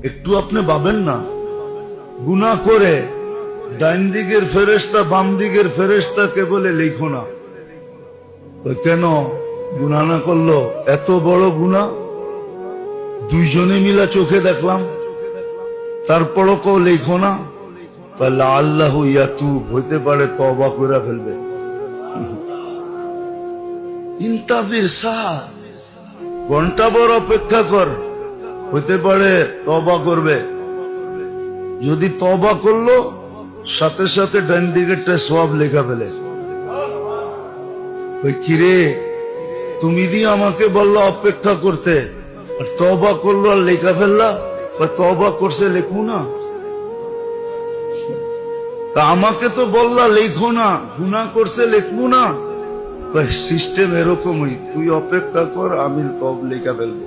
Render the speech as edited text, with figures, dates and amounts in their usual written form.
একটু আপনি ভাবেন না, গুনাহ করে ডাইন দিকের ফেরেশতা বাম দিকের ফেরেশতাকে বলে লিখো না। কেন গুনাহ না করলো? এত বড় গুনাহ দুইজনে মিলা চোখে দেখলাম, তারপরও কেউ লিখো না। আল্লাহ ইয়াতুব, হইতে পারে তওবা করে ফেলবে। ইন্তাজির সাহ, ঘন্টা বড় অপেক্ষা কর, হইতে পারে তওবা করবে। যদি তওবা করলো সাথে সাথে ডান দিকেরটা সওয়াব লেখা ফেলে। ওই কিরে, তুমি দিয়ে আমাকে বললো অপেক্ষা করতে, আর তওবা করলো আর লেখা ফেললা। তওবা করছে লেখো না, তা আমাকে তো বললা লেখো না, গুনাহ করছে লেখবো না। সিস্টেম এরকমই, তুই অপেক্ষা কর, আমি সব লেখা ফেলবো।